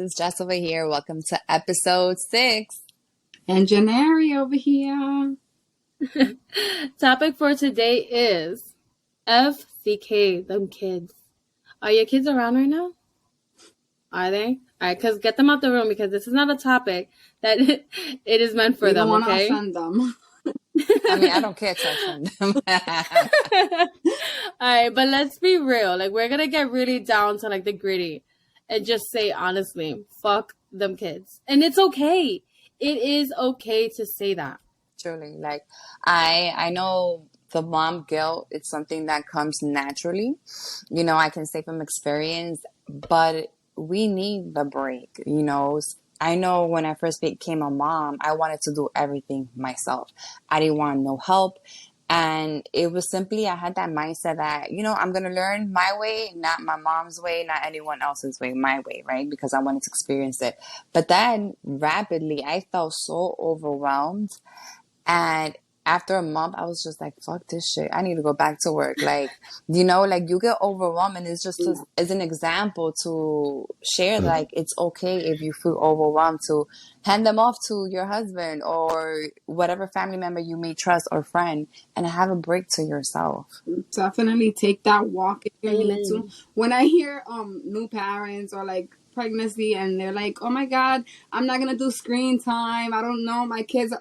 This is Jess over here. Welcome to episode 6. And Janari over here. Topic for today is FCK, them kids. Are your kids around right now? Are they? All right, because get them out the room because this is not a topic that it is meant for them, okay? We don't want to offend them. I mean, I don't care to offend them. All right, but let's be real. Like, we're going to get really down to, like, the gritty and just say, honestly, fuck them kids. And it's okay. It is okay to say that. Truly. Like, I know the mom guilt, it's something that comes naturally. You know, I can say from experience, but we need the break, you know. I know when I first became a mom, I wanted to do everything myself. I didn't want no help. And it was simply, I had that mindset that, you know, I'm going to learn my way, not my mom's way, not anyone else's way, my way, right? Because I wanted to experience it. But then rapidly, I felt so overwhelmed. And after a month, I was just like, fuck this shit. I need to go back to work. Like, you know, like you get overwhelmed, and it's just as an example to share, like, it's okay if you feel overwhelmed to hand them off to your husband or whatever family member you may trust or friend and have a break to yourself. Definitely take that walk if you need to. When I hear new parents or like pregnancy and they're like, oh my God, I'm not going to do screen time. I don't know. My kids...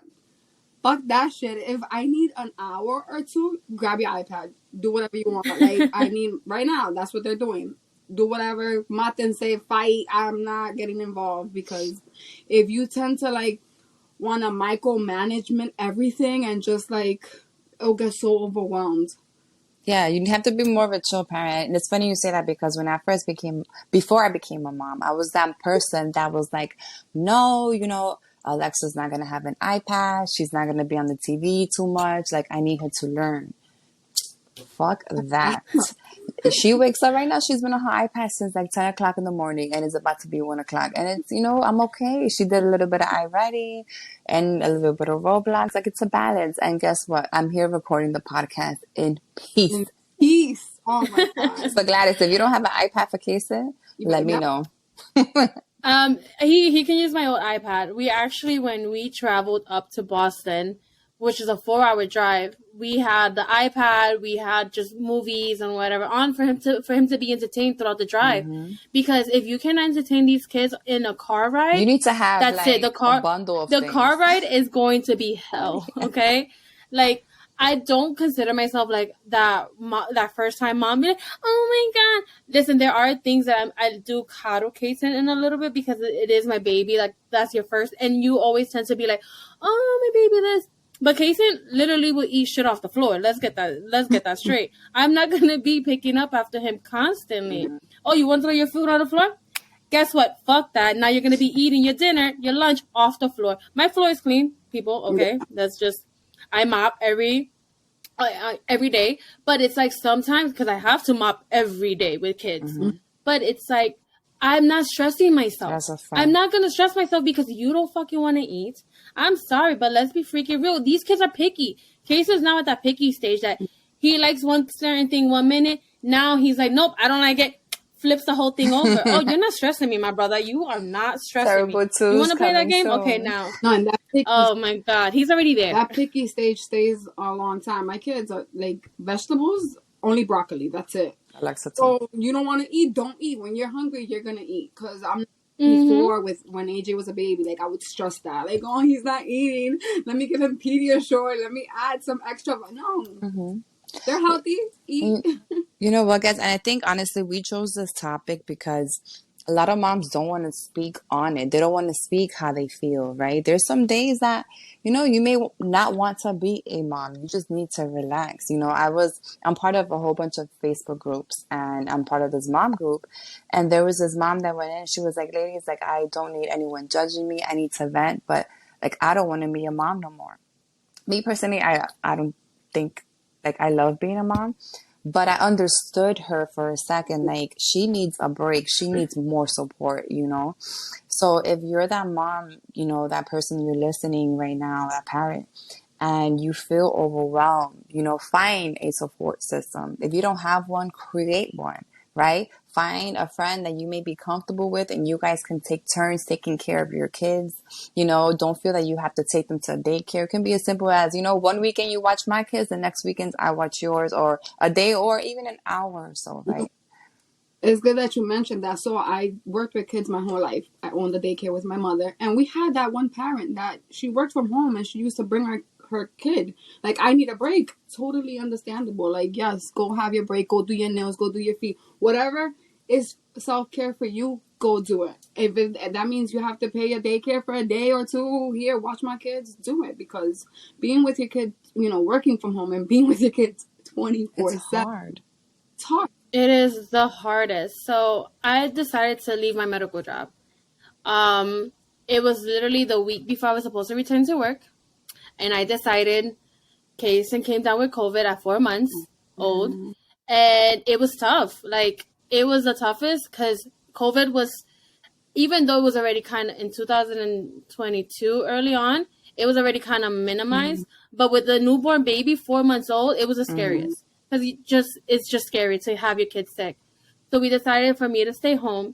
Fuck that shit. If I need an hour or two, grab your iPad. Do whatever you want. Like, I mean, right now, that's what they're doing. Do whatever. Maten say fight. I'm not getting involved because if you tend to, like, want to micromanagement everything and just, like, it'll get so overwhelmed. Yeah, you have to be more of a chill parent. And it's funny you say that because when I before I became a mom, I was that person that was like, no, you know, Alexa's not going to have an iPad. She's not going to be on the TV too much. Like, I need her to learn. Fuck that. She wakes up right now. She's been on her iPad since like 10 o'clock in the morning and it's about to be 1 o'clock. And it's, you know, I'm okay. She did a little bit of iReady and a little bit of Roblox. Like, it's a balance. And guess what? I'm here recording the podcast in peace. In peace. Oh my God. So Gladys, if you don't have an iPad for Casey, let me know. He can use my old iPad. We actually, when we traveled up to Boston, which is a 4-hour drive, we had the iPad, we had just movies and whatever on for him to be entertained throughout the drive. Mm-hmm. Because if you can entertain these kids in a car ride, you need to have that's like it. The car a bundle of the things. car ride is going to be hell. Okay, like. I don't consider myself like that first time mom. Be like, oh my God. Listen, there are things that I do coddle Kason in a little bit because it is my baby. Like, that's your first. And you always tend to be like, oh, my baby, this. But Kason literally will eat shit off the floor. Let's get that straight. I'm not going to be picking up after him constantly. Mm-hmm. Oh, you want to throw your food on the floor? Guess what? Fuck that. Now you're going to be eating your dinner, your lunch off the floor. My floor is clean, people. Okay. That's just... I mop every day, but it's like sometimes because I have to mop every day with kids. Mm-hmm. But it's like I'm not stressing myself. I'm not gonna stress myself because you don't fucking want to eat. I'm sorry, but let's be freaking real. These kids are picky. Case is now at that picky stage that he likes one certain thing 1 minute. Now he's like, nope, I don't like it. Flips the whole thing over. Oh, you're not stressing me, my brother. You are not stressing me. You want to play that game? Soon. Okay, now. No, and that picky, oh my God, he's already there. That picky stage stays a long time. My kids are like vegetables, only broccoli. That's it. Alexa too. So you don't want to eat, don't eat. When you're hungry, you're gonna eat. Cause I'm before when AJ was a baby, like I would stress that. Like, oh, he's not eating. Let me give him Pediasure. Let me add some extra. No. Mm-hmm. They're healthy. Eat. You know what, guys? And I think, honestly, we chose this topic because a lot of moms don't want to speak on it. They don't want to speak how they feel, right? There's some days that, you know, you may not want to be a mom. You just need to relax. You know, I'm part of a whole bunch of Facebook groups and I'm part of this mom group. And there was this mom that went in. She was like, ladies, like, I don't need anyone judging me. I need to vent, but like, I don't want to be a mom no more. Me personally, I don't think... Like, I love being a mom, but I understood her for a second. Like, she needs a break. She needs more support, you know? So if you're that mom, you know, that person you're listening right now, that parent, and you feel overwhelmed, you know, find a support system. If you don't have one, create one, right? Find a friend that you may be comfortable with and you guys can take turns taking care of your kids. Don't feel that you have to take them to daycare. It can be as simple as, one weekend you watch my kids, the next weekend I watch yours, or a day or even an hour or so, right? It's good that you mentioned that. So I worked with kids my whole life. I owned the daycare with my mother. And we had that one parent that she worked from home and she used to bring her kid. Like, I need a break. Totally understandable. Like, yes, go have your break. Go do your nails. Go do your feet. Whatever is self-care for you, go do it. If that means you have to pay your daycare for a day or two, here, watch my kids, do it. Because being with your kids, working from home and being with your kids 24/7. It's hard. It's hard. It is the hardest. So I decided to leave my medical job. It was literally the week before I was supposed to return to work. And I decided, Kason came down with COVID at 4 months old. And it was tough. Like, it was the toughest because COVID was, even though it was already kind of in 2022 early on, it was already kind of minimized. But with the newborn baby, 4 months old, it was the scariest. Because it's just scary to have your kids sick. So we decided for me to stay home.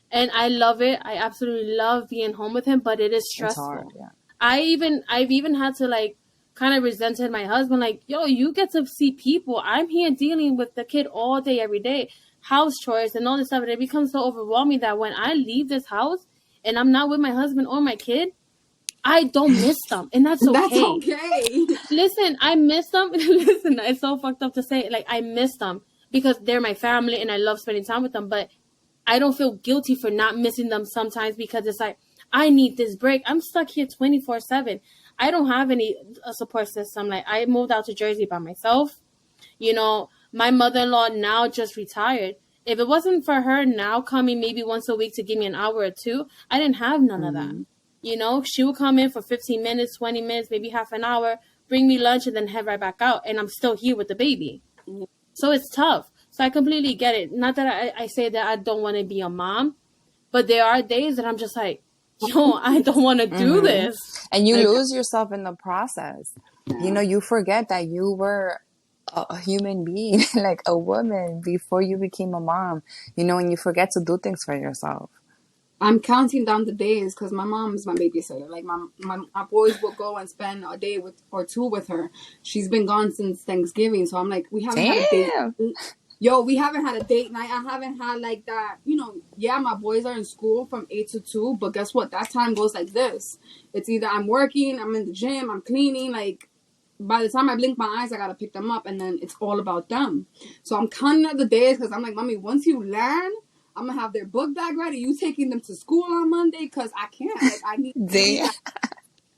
And I love it. I absolutely love being home with him, but it is stressful. It's hard, yeah. I've even had to, like, kind of resented my husband, like, yo, you get to see people. I'm here dealing with the kid all day, every day, house chores and all this stuff. And it becomes so overwhelming that when I leave this house and I'm not with my husband or my kid, I don't miss them, and that's okay. That's okay. Listen, I miss them. Listen, it's so fucked up to say. Like, I miss them because they're my family, and I love spending time with them. But I don't feel guilty for not missing them sometimes because it's like, I need this break. I'm stuck here 24/7. I don't have any support system. Like, I moved out to Jersey by myself. My mother-in-law now just retired. If it wasn't for her now coming maybe once a week to give me an hour or two, I didn't have none of that. She would come in for 15 minutes, 20 minutes, maybe half an hour, bring me lunch, and then head right back out. And I'm still here with the baby. So it's tough. So I completely get it. Not that I say that I don't want to be a mom, but there are days that I'm just like, yo, I don't want to do this. And you lose yourself in the process. You forget that you were a human being, like a woman before you became a mom, and you forget to do things for yourself. I'm counting down the days because my mom's my babysitter. Like, my boys will go and spend a day or two with her. She's been gone since Thanksgiving, so I'm like, we haven't had a date. Yo, we haven't had a date night. I haven't had like that. My boys are in school from 8 to 2, but guess what? That time goes like this. It's either I'm working, I'm in the gym, I'm cleaning. Like, by the time I blink my eyes, I gotta pick them up, and then it's all about them. So I'm counting up the days because I'm like, Mommy, once you learn, I'm gonna have their book bag ready. You taking them to school on Monday? Because I can't. Like, I need date.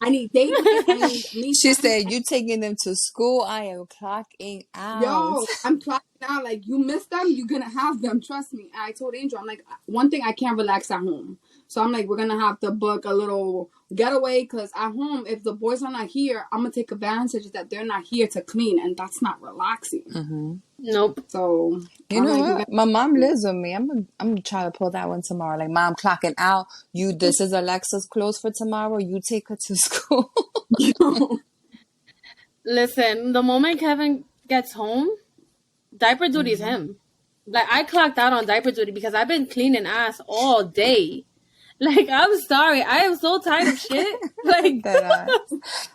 I need me. She said, you taking them to school? I am clocking out. Yo, I'm clocking out. Like, you miss them, you're gonna have them. Trust me. I told Angel, I'm like, one thing, I can't relax at home. So I'm like, we're gonna have to book a little getaway because at home, if the boys are not here, I'm gonna take advantage that they're not here to clean, and that's not relaxing. Nope. So you know what? My mom lives with me. I'm gonna try to pull that one tomorrow. Like, Mom, clocking out. This is Alexa's clothes for tomorrow. You take her to school. Listen, the moment Kevin gets home, diaper duty is him. Like, I clocked out on diaper duty because I've been cleaning ass all day. Like, I'm sorry. I am so tired of shit. Like,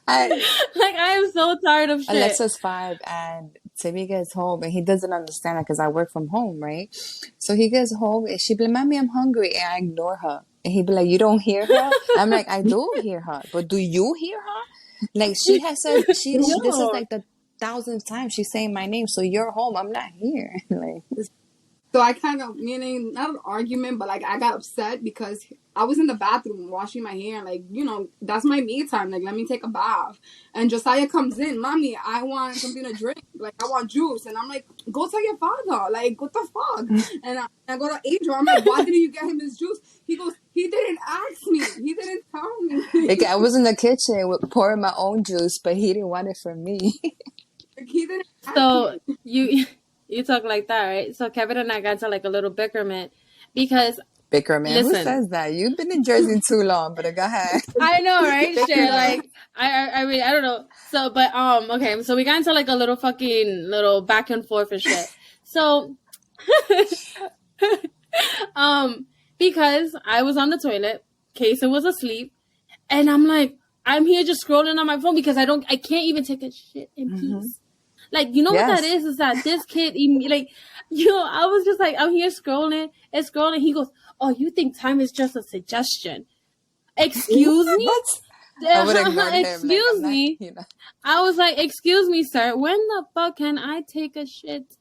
I am so tired of shit. Alexa's 5 and Timmy gets home and he doesn't understand it because I work from home, right? So he gets home and she be like, Mommy, I'm hungry. And I ignore her. And he be like, you don't hear her? I'm like, I do hear her. But do you hear her? Like, she has said, this is like the 1,000th time she's saying my name. So you're home. I'm not here. Like, so I kind of, meaning, not an argument, but like, I got upset because I was in the bathroom washing my hair. Like, that's my me time. Like, let me take a bath. And Josiah comes in, Mommy, I want something to drink. Like, I want juice. And I'm like, go tell your father. Like, what the fuck? And I go to Adrian. I'm like, why didn't you get him his juice? He goes, he didn't ask me. He didn't tell me. Like, I was in the kitchen pouring my own juice, but he didn't want it from me. Like, he didn't ask So me. you talk like that, right? So Kevin and I got to like a little bickerment because Bickerman. Who says that? You've been in Jersey too long, but go ahead. I know, right? Shit, like I mean, I don't know. So, but okay. So we got into like a little back and forth and shit. So Because I was on the toilet, Kason was asleep, and I'm like, I'm here just scrolling on my phone because I can't even take a shit in peace. Like, you know what that Yes. is that this kid, like, I was just like, I'm here scrolling and scrolling. He goes, oh, you think time is just a suggestion? Excuse me? What? I would ignore him. Like, Excuse I'm not, me. you know. I was like, excuse me, sir. When the fuck can I take a shit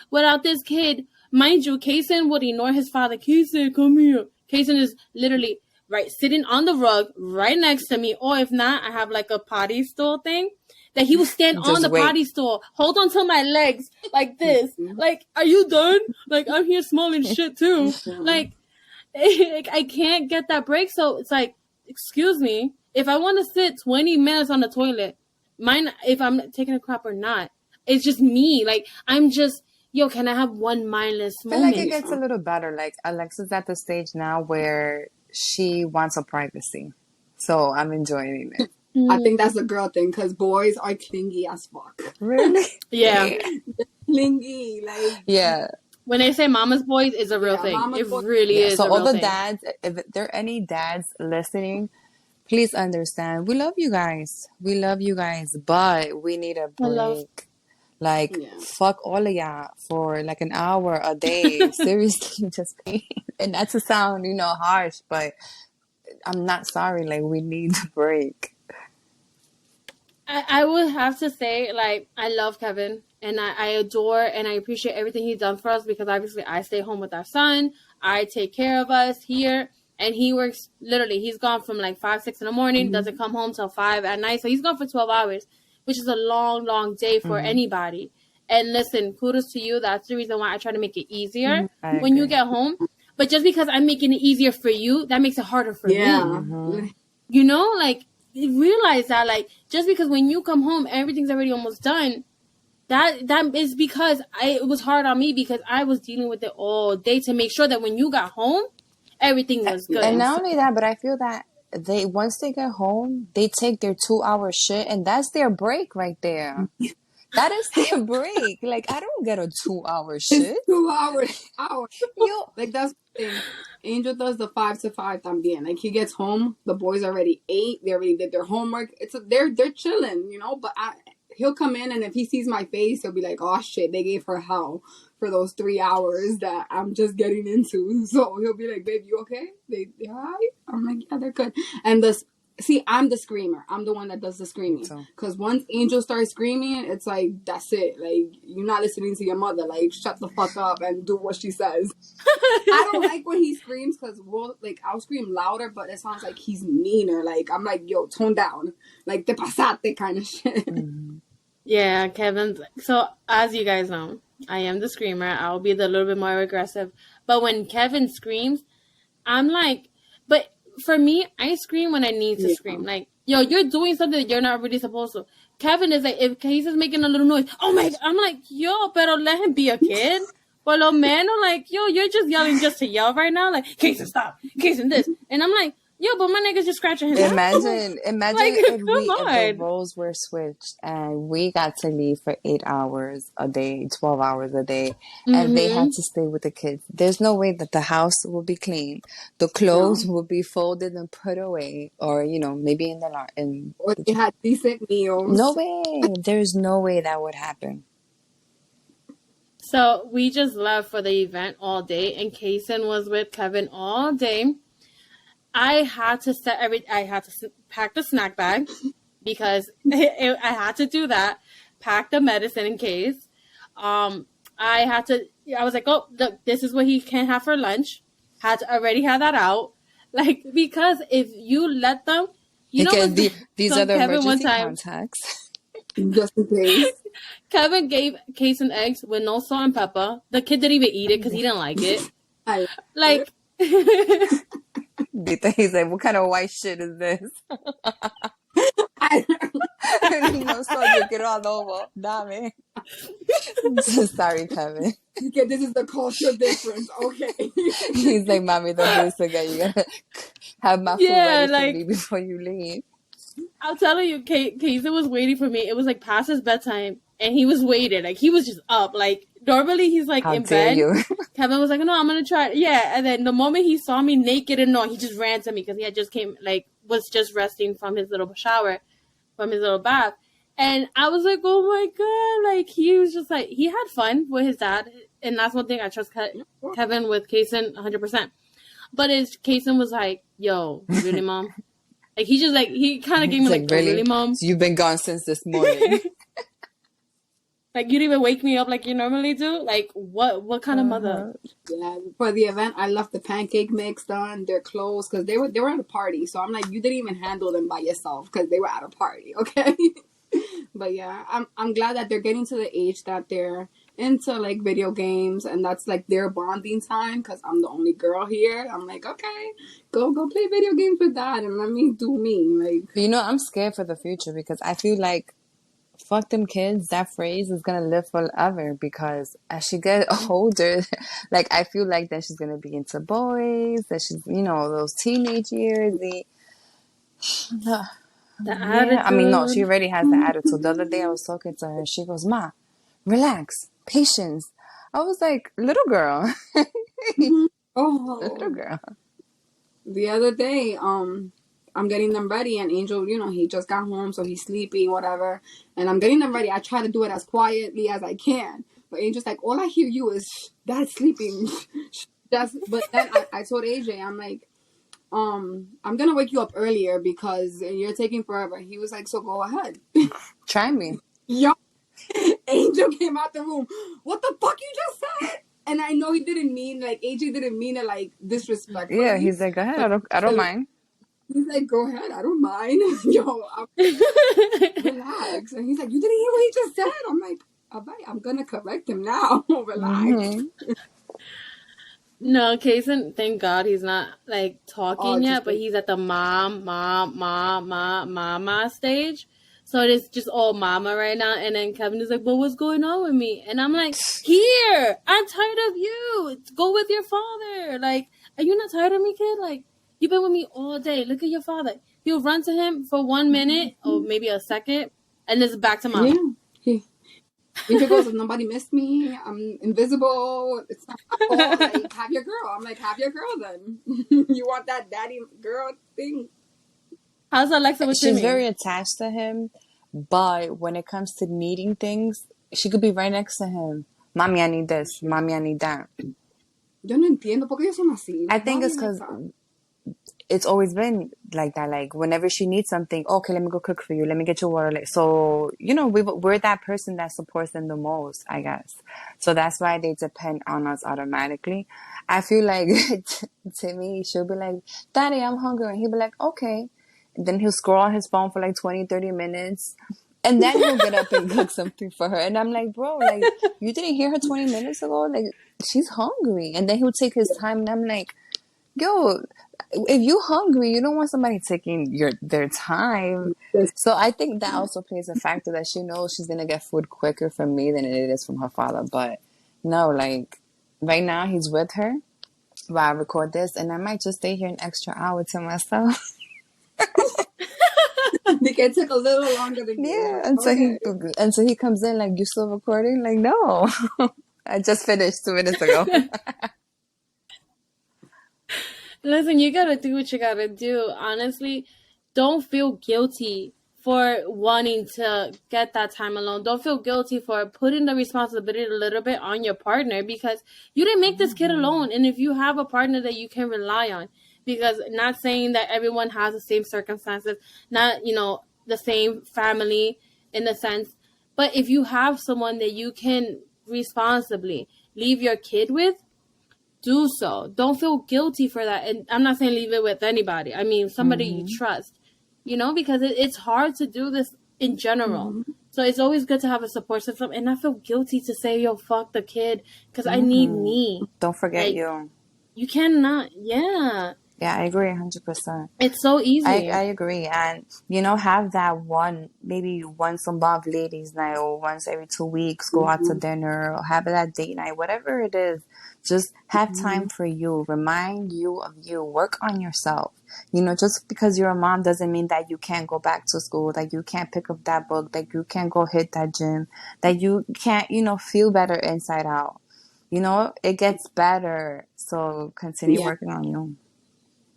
without this kid? Mind you, Kason would ignore his father. Kason, come here. Kason is literally right sitting on the rug right next to me. Or if not, I have like a potty stool thing that he would stand Just on the wait. potty stool, hold on to my legs like this. Like, are you done? Like, I'm here smelling shit too. Like, I can't get that break. So it's like, excuse me, if I want to sit 20 minutes on the toilet, mine, if I'm taking a crap or not, it's just me. Like, I'm just, yo, can I have one mindless I feel like it moment? gets a little better. Like Alexa's at the stage now where she wants a privacy. So I'm enjoying it. I think that's a girl thing because boys are clingy as fuck. Really? Yeah. Clingy, like Yeah. When they say mama's boys, it's a real Yeah, thing. mama's It boys. really Yeah. is So a all real the thing. dads, if there are any dads listening, please understand. We love you guys. We love you guys, but we need a I love. break. Like, Yeah. fuck all of y'all for like an hour a day. Seriously, just pay. And not to sound, harsh, but I'm not sorry. Like, we need a break. I would have to say, like, I love Kevin and I adore and I appreciate everything he's done for us because obviously I stay home with our son. I take care of us here and he works literally. He's gone from like 5, 6 in the morning, doesn't come home till 5 at night. So he's gone for 12 hours, which is a long, long day for anybody. And listen, kudos to you. That's the reason why I try to make it easier I when you agree. get home. But just because I'm making it easier for you, that makes it harder for me. Yeah. You know, like, realize that, like, just because when you come home everything's already almost done, that is because it was hard on me because I was dealing with it all day to make sure that when you got home everything was good. And not only that, but I feel that once they get home, they take their 2-hour shit, and that's their break right there. That is their break. Like, I don't get a 2-hour shit. It's 2 hours. Yo, Like that's the thing. Angel does the 5 to 5 también. Like he gets home, the boys already ate, they already did their homework. They're chilling, But he'll come in and if he sees my face, he'll be like, "Oh shit, they gave her hell for those 3 hours that I'm just getting into." So he'll be like, "Babe, you okay? They alright?" I'm like, "Yeah, they're good." And see, I'm the screamer. I'm the one that does the screaming. Because once Angel starts screaming, it's like, that's it. Like, you're not listening to your mother. Like, shut the fuck up and do what she says. I don't like when he screams because I'll scream louder, but it sounds like he's meaner. Like, I'm like, yo, tone down. Like, te pasate kind of shit. Yeah, Kevin's. So, as you guys know, I am the screamer. I'll be the little bit more aggressive. But when Kevin screams, I'm like, but for me, I scream when I need to scream. Like, yo, you're doing something that you're not really supposed to. Kevin is like, if he's just making a little noise, oh my God. I'm like, yo, pero let him be a kid. Por lo menos, like, yo, you're just yelling just to yell right now. Like, Kason, stop. Kason, this. And I'm like, yo, but my nigga's just scratching his imagine Like, if come the on. roles were switched and we got to leave for 8 hours a day, 12 hours a day, and they had to stay with the kids. There's no way that the house will be clean. The clothes will be folded and put away, or maybe in the Or they had decent meals. No way. There's no way that would happen. So we just left for the event all day, and Kason was with Kevin all day. I had to pack the snack bag because I had to do that. Pack the medicine in case. I was like, oh, look, this is what he can have for lunch. Had to already have that out. Like, because if you let them, because these so are the Kevin emergency contacts. Just in case. Kevin gave Kason eggs with no salt and pepper. The kid didn't even eat it because he didn't like it. Like, He's like, what kind of white shit is this? No soy, yo quiero adobo. Dame. Sorry, Kevin. Okay, this is the cultural difference. Okay. He's like, Mommy, don't do this again. You gotta have my food ready for me before you leave. I'm telling you, Kason was waiting for me. It was like past his bedtime. and he was waiting. Like, he was just up. Like, normally he's like How in dare bed. you? Kevin was like, no, I'm gonna try. Yeah, and then the moment he saw me naked and all, he just ran to me because he had just was just resting from his little shower, from his little bath. And I was like, oh my God. Like, he was just like, he had fun with his dad. And that's one thing I trust Kevin with Kason 100%. But Kason was like, yo, really, Mom? Like, he just like, he kind of gave me like, really? Oh, really, Mom? So you've been gone since this morning. Like, you didn't even wake me up like you normally do? Like, what kind of mother? Yeah, for the event, I left the pancake mix done, their clothes, because they were at a party. So I'm like, you didn't even handle them by yourself because they were at a party, okay? But yeah, I'm glad that they're getting to the age that they're into like video games, and that's like their bonding time. Because I'm the only girl here. I'm like, okay, go play video games with dad, and let me do me. Like, You know, I'm scared for the future because I feel like fuck them kids, that phrase is gonna live forever because as she get older, like I feel like that she's gonna be into boys, that she's, you know, those teenage years, The yeah, I mean, no, she attitude. already has the attitude. The other day I was talking to her, she goes, Ma, relax, patience. I was like, little girl, little oh, girl. the other day, I'm getting them ready, and Angel, you know, he just got home, so he's sleeping, whatever. And I'm getting them ready. I try to do it as quietly as I can, but Angel's like, all I hear you is Dad's sleeping. But then I told AJ, I'm like, I'm gonna wake you up earlier because you're taking forever. He was like, so go ahead. Try me. Yo, Angel came out the room. What the fuck you just said? And I know he didn't mean, like, AJ didn't mean it like disrespectfully. Yeah, he's like, go ahead, I don't mind. He's like, go ahead, I don't mind. Yo, relax. And he's like, you didn't hear what he just said? I'm like, all right, I'm gonna correct him now. Relax. No, Kason, thank God he's not like talking yet, but he's at the mama stage. So it is just all mama right now. And then Kevin is like, but what's going on with me? And I'm like, here, I'm tired of you. Go with your father. Like, are you not tired of me, kid? Like, you've been with me all day. Look at your father. He'll run to him for 1 minute or maybe a second, and then it's back to mama. Yeah. If it goes, if nobody missed me, I'm invisible. It's not my fault. Like, have your girl. I'm like, have your girl then. You want that daddy girl thing? How's Alexa with She's Jimmy? very attached to him, but when it comes to needing things, she could be right next to him. Mommy, I need this. Mommy, I need that. Yo no entiendo por qué ellos son así. I think it's because it's always been like that. Like whenever she needs something, okay, let me go cook for you. Let me get your water. So, you know, we're that person that supports them the most, I guess. So that's why they depend on us automatically. I feel like Timmy, she'll be like, Daddy, I'm hungry. And he'll be like, okay. And then he'll scroll on his phone for like 20, 30 minutes. And then he'll get up and cook something for her. And I'm like, bro, like, you didn't hear her 20 minutes ago? Like, she's hungry. And then he'll take his time. And I'm like, yo, if you hungry, you don't want somebody taking their time. So I think that also plays a factor that she knows she's going to get food quicker from me than it is from her father. But no, like, right now he's with her while I record this. And I might just stay here an extra hour to myself. Because it took a little longer than you. Yeah, until he comes in like, you still recording? Like, no, I just finished 2 minutes ago. Listen, you gotta do what you gotta do. Honestly, don't feel guilty for wanting to get that time alone. Don't feel guilty for putting the responsibility a little bit on your partner because you didn't make this kid alone. And if you have a partner that you can rely on, because not saying that everyone has the same circumstances, not, you know, the same family in the sense, but if you have someone that you can responsibly leave your kid with, do so. Don't feel guilty for that. And I'm not saying leave it with anybody. I mean, somebody you trust, you know, because it's hard to do this in general. So it's always good to have a support system and not feel guilty to say, yo, fuck the kid, because I need me. Don't forget Like, you. You cannot, yeah. Yeah, I agree 100%. It's so I easy. agree. And, you know, have that one, maybe once a month ladies' night or once every 2 weeks, go out to Mm-hmm. dinner or have that date night, whatever it is. Just have Mm-hmm. time for you. Remind you of you. Work on yourself. You know, just because you're a mom doesn't mean that you can't go back to school, that you can't pick up that book, that you can't go hit that gym, that you can't, you know, feel better inside out. You know, it gets better. So continue Yeah. working on you.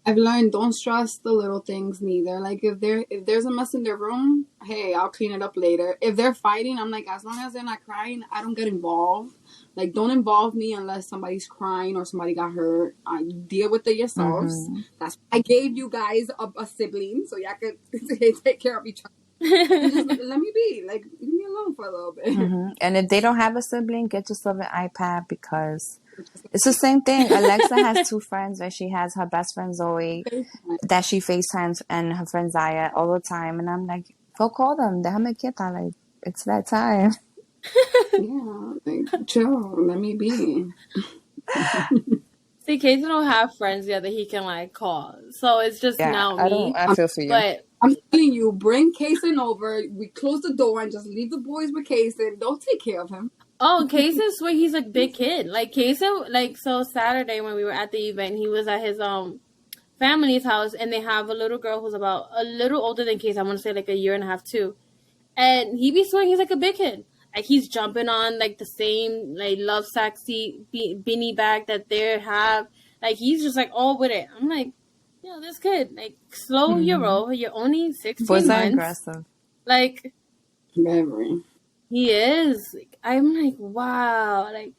I've learned don't stress the little things neither. Like if there's a mess in their room, hey, I'll clean it up later. If they're fighting, I'm like, as long as they're not crying, I don't get involved. Like don't involve me unless somebody's crying or somebody got hurt. Deal with it yourselves. Mm-hmm. That's why I gave you guys a sibling so y'all could take care of each other. And just let me be. Like leave me alone for a little bit. Mm-hmm. And if they don't have a sibling, get yourself an iPad because it's the same thing. Alexa has two friends, right? She has her best friend Zoe that she FaceTimes and her friend Zaya all the time. And I'm like, go call them. Déjame quieta. Like, it's that time. Yeah, like chill. Let me be. See, Casey don't have friends yet that he can like call, so it's just Yeah, now me. I feel for you. But I'm telling you, bring Kason over. We close the door and just leave the boys with Kason. Don't take care of him. oh, Casey swear he's a big kid. Like Casey, like so Saturday when we were at the event, he was at his family's house, and they have a little girl who's about a little older than Casey. I want to say like a year and a half too, and he be swearing he's like a big kid. Like he's jumping on like the same like love sack seat beanie bag that they have. Like he's just like all with it. I'm like, yo, this kid, like slow your Mm-hmm. roll. You're only Boys 16 are months. aggressive. Like Very. he is. I'm like, wow. Like,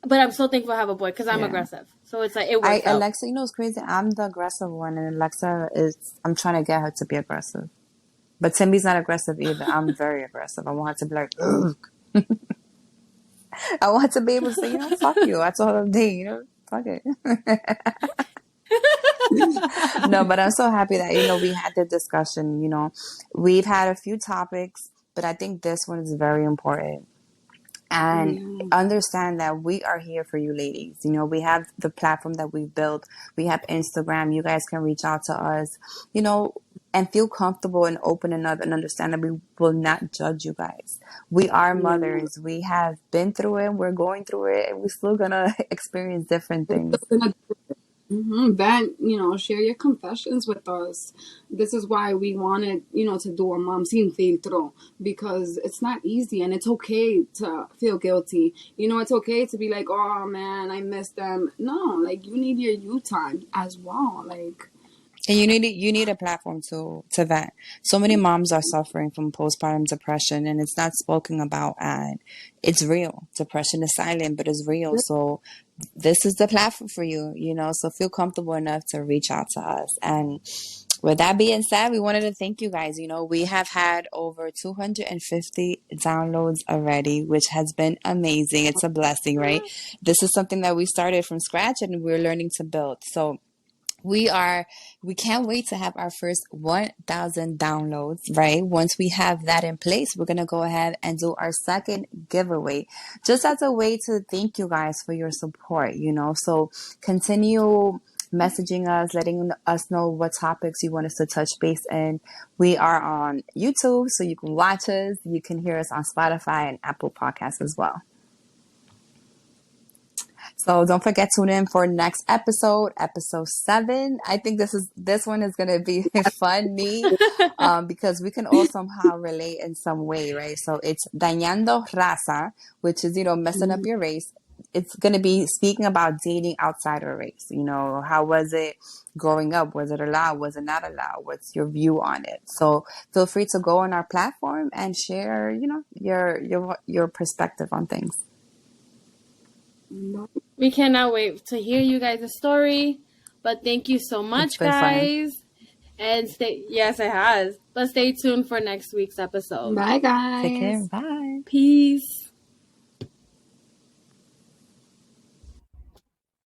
but I'm so thankful I have a boy because I'm Yeah. aggressive. So it's like it works out. Alexa, you know what's crazy? I'm the aggressive one, and I'm trying to get her to be aggressive. But Timmy's not aggressive either. I'm very aggressive. I want her to be like, ugh. I want to be able to say, you know, fuck you. I told her the day, you know, fuck it. No, but I'm so happy that, you know, we had the discussion, you know. We've had a few topics, but I think this one is very important. And understand that we are here for you ladies. You know, we have the platform that we've built. We have Instagram. You guys can reach out to us, you know, and feel comfortable and open enough and understand that we will not judge you guys. We are mothers. We have been through it. We're going through it. And we're still going to experience different things. Then, you know, share your confessions with us. This is why we wanted, you know, to do a Mom Sin Filtro, because it's not easy and it's okay to feel guilty. You know, it's okay to be like, oh man, I miss them. No, like you need your you time as well. Like, and you need a platform to vent. So many moms are suffering from postpartum depression, and it's not spoken about, and it's real. Depression is silent, but it's real. So this is the platform for you, you know. So feel comfortable enough to reach out to us. And with that being said, we wanted to thank you guys. You know, we have had over 250 downloads already, which has been amazing. It's a blessing, right? This is something that we started from scratch and we're learning to build. So we can't wait to have our first 1,000 downloads, right? Once we have that in place, we're going to go ahead and do our second giveaway, just as a way to thank you guys for your support, you know. So continue messaging us, letting us know what topics you want us to touch base in. We are on YouTube, so you can watch us. You can hear us on Spotify and Apple Podcasts as well. So don't forget to tune in for next episode 7. I think this one is gonna be funny because we can all somehow relate in some way, right? So it's dañando raza, which is, you know, messing up your race. It's gonna be speaking about dating outside our race. You know, how was it growing up? Was it allowed? Was it not allowed? What's your view on it? So feel free to go on our platform and share, you know, your perspective on things. We cannot wait to hear you guys' story. But thank you so much, guys. Fun. And yes, it has. But stay tuned for next week's episode. Bye, guys. Take care. Bye. Peace.